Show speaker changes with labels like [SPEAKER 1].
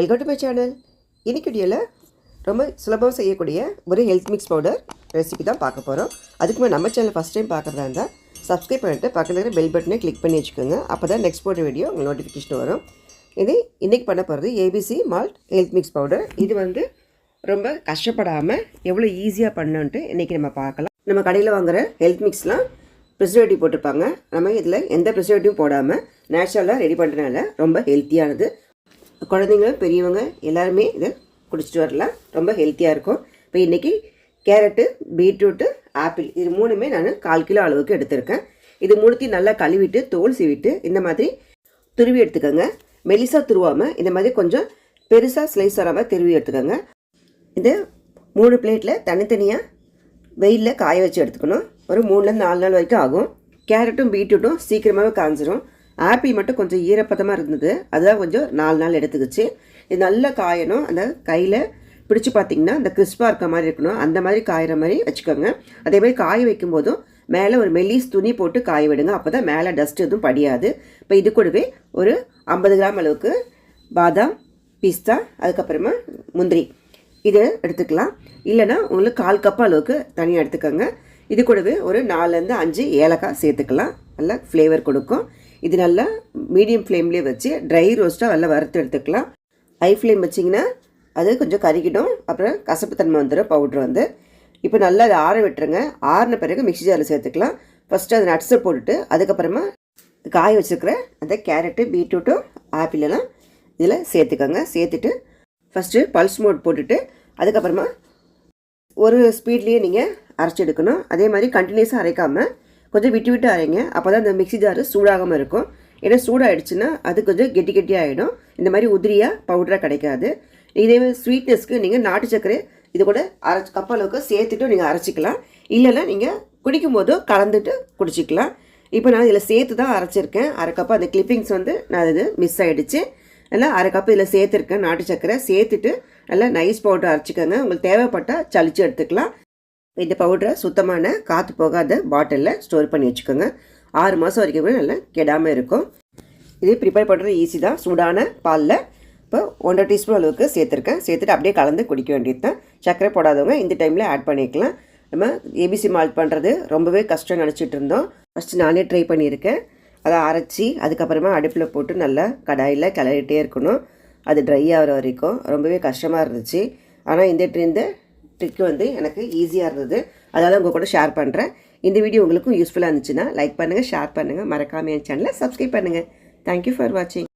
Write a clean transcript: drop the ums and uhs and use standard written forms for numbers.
[SPEAKER 1] Welcome to my channel. இன்னைக்கு வீடியோவில் ரொம்ப சுலபமாக செய்யக்கூடிய ஒரு ஹெல்த் மிக்ஸ் பவுடர் ரெசிபி தான் பார்க்க போகிறோம். அதுக்கு மேலே நம்ம சேனல் ஃபஸ்ட் டைம் பார்க்குறதா இருந்தால் சப்ஸ்கிரைப் பண்ணிவிட்டு பக்கத்தில் இருக்கிற பெல் பட்டனை கிளிக் பண்ணி வச்சுக்கோங்க. அப்போ தான் நெக்ஸ்ட் போடுற வீடியோ உங்களுக்கு நோட்டிஃபிகேஷன் வரும். இது இன்றைக்கி பண்ண போகிறது ABC malt health mix powder. இது ரொம்ப கஷ்டப்படாமல் எவ்வளோ ஈஸியாக பண்ணுன்ட்டு இன்றைக்கி நம்ம பார்க்கலாம். நம்ம கடையில் வாங்குகிற ஹெல்த் மிக்ஸ்லாம் ப்ரிசர்வேட்டிவ் போட்டிருப்பாங்க. நம்ம இதில் எந்த ப்ரிசர்வேட்டிவும் போடாமல் நேச்சுரலாக ரெடி பண்ணுறதுனால ரொம்ப ஹெல்த்தியானது. குழந்தைங்க பெரியவங்க எல்லாருமே இதை குடிச்சிட்டு வரலாம். ரொம்ப ஹெல்த்தியாக இருக்கும். இப்போ இன்றைக்கி கேரட்டு, பீட்ரூட்டு, ஆப்பிள் இது மூணுமே நான் 1/4 கிலோ அளவுக்கு எடுத்திருக்கேன். இது மூணுத்தையும் நல்லா கழுவிட்டு தோல் சீவிட்டு இந்த மாதிரி துருவி எடுத்துக்கோங்க. மெலிசாக துருவாமல் இந்த மாதிரி கொஞ்சம் பெருசாக ஸ்லைஸ் வராமல் துருவி எடுத்துக்கோங்க. இது 3 பிளேட்டில் தனித்தனியாக வெயிலில் காய வச்சு எடுத்துக்கணும். ஒரு 3-4 நாள் வரைக்கும் ஆகும். கேரட்டும் பீட்ரூட்டும் சீக்கிரமாகவே காஞ்சிரும். ஆப்பிள் மட்டும் கொஞ்சம் ஈரப்பதமாக இருந்தது, அதுதான் கொஞ்சம் 4 நாள் எடுத்துக்கிச்சு. இது நல்லா காயணும். அந்த கையில் பிடிச்சி பார்த்திங்கன்னா அந்த கிறிஸ்பாக இருக்க மாதிரி இருக்கணும். அந்த மாதிரி காயிற மாதிரி வச்சுக்கோங்க. அதே மாதிரி காய வைக்கும் போதும் மேலே ஒரு மெல்லிஸ் துணி போட்டு காய விடுங்க. அப்போ தான் மேலே டஸ்ட் எதுவும் படியாது. இப்போ இது கூடவே ஒரு 50 கிராம் அளவுக்கு பாதாம், பிஸ்தா, அதுக்கப்புறமா முந்திரி இது எடுத்துக்கலாம். இல்லைனா உங்களுக்கு 1/4 கப் அளவுக்கு தனியாக எடுத்துக்கோங்க. இது கூடவே ஒரு 4-5 ஏலக்காய் சேர்த்துக்கலாம். நல்லா ஃப்ளேவர் கொடுக்கும். இது நல்லா மீடியம் ஃப்ளேம்லேயே வச்சு ட்ரை ரோஸ்ட்டாக நல்லா வறுத்து எடுத்துக்கலாம். ஹை ஃப்ளேம் வச்சிங்கன்னா அது கொஞ்சம் கருகிடும், அப்புறம் கசப்புத்தன்மை வந்துடும் பவுட்ரு இப்போ நல்லா அதை ஆற விட்டுருங்க. ஆறின பிறகு மிக்ஸி ஜாரில் சேர்த்துக்கலாம். ஃபஸ்ட்டு அது நட்ஸை போட்டுட்டு அதுக்கப்புறமா காய வச்சுருக்கிற அந்த கேரட்டு, பீட்ரூட்டும், ஆப்பிளெல்லாம் இதில் சேர்த்துக்கோங்க. சேர்த்துட்டு ஃபஸ்ட்டு பல்ஸ் மோட் போட்டுட்டு அதுக்கப்புறமா ஒரு ஸ்பீட்லேயே நீங்கள் அரைச்சி எடுக்கணும். அதே மாதிரி கண்டினியூஸாக அரைக்காமல் கொஞ்சம் விட்டு விட்டு அரைங்க. அப்போ தான் அந்த மிக்ஸி ஜாரு சூடாகாமல் இருக்கும். ஏன்னா சூடாகிடுச்சுன்னா அது கொஞ்சம் கெட்டி ஆகிடும். இந்த மாதிரி உதிரியாக பவுடராக கிடைக்காது. இதே ஸ்வீட்னஸ்க்கு நீங்கள் நாட்டு சர்க்கரை இது கூட 1/2 கப் அளவுக்கு சேர்த்துட்டு நீங்கள் அரைச்சிக்கலாம். இல்லைன்னா நீங்கள் குடிக்கும் போதும் கலந்துட்டு குடிச்சிக்கலாம். இப்போ நான் இதில் சேர்த்து தான் அரைச்சிருக்கேன். 1/2 கப் அந்த கிளிப்பிங்ஸ் நான் இது மிஸ் ஆகிடுச்சு. நல்லா 1/2 கப் இதில் சேர்த்துருக்கேன். நாட்டு சர்க்கரை சேர்த்துட்டு நல்லா நைஸ் பவுடர் அரைச்சிக்கோங்க. உங்களுக்கு தேவைப்பட்டால் சளிச்சு எடுத்துக்கலாம். இந்த பவுடரை சுத்தமான காற்று போகாத பாட்டிலில் ஸ்டோர் பண்ணி வச்சுக்கோங்க. 6 மாதம் வரைக்கும் நல்லா கெடாமல் இருக்கும். இது ப்ரிப்பேர் பண்ணுறது ஈஸி தான். சூடான பாலில் இப்போ 1.5 டீஸ்பூன் அளவுக்கு சேர்த்துருக்கேன். சேர்த்துட்டு அப்படியே கலந்து குடிக்க வேண்டியது தான். சர்க்கரை போடாதவங்க இந்த டைமில் ஆட் பண்ணிக்கலாம். நம்ம ஏபிசி மால்ட் பண்ணுறது ரொம்பவே கஷ்டம் நினச்சிட்டு இருந்தோம். ஃபஸ்ட்டு நானே ட்ரை பண்ணியிருக்கேன். அதை அரைச்சி அதுக்கப்புறமா அடுப்பில் போட்டு நல்லா கடாயில் கிளறிட்டே இருக்கணும். அது ட்ரை ஆகிற வரைக்கும் ரொம்பவே கஷ்டமாக இருந்துச்சு. ஆனால் இந்த ட்ரிக் எனக்கு ஈஸியாக இருந்தது. அதனால் உங்கள் கூட ஷேர் பண்ணுறேன். இந்த வீடியோ உங்களுக்கும் யூஸ்ஃபுல்லாக இருந்துச்சுன்னா லைக் பண்ணுங்கள், ஷேர் பண்ணுங்கள், மறக்காமல் என் சேனலை சப்ஸ்கிரைப் பண்ணுங்கள். தேங்க்யூ ஃபார் வாட்சிங்.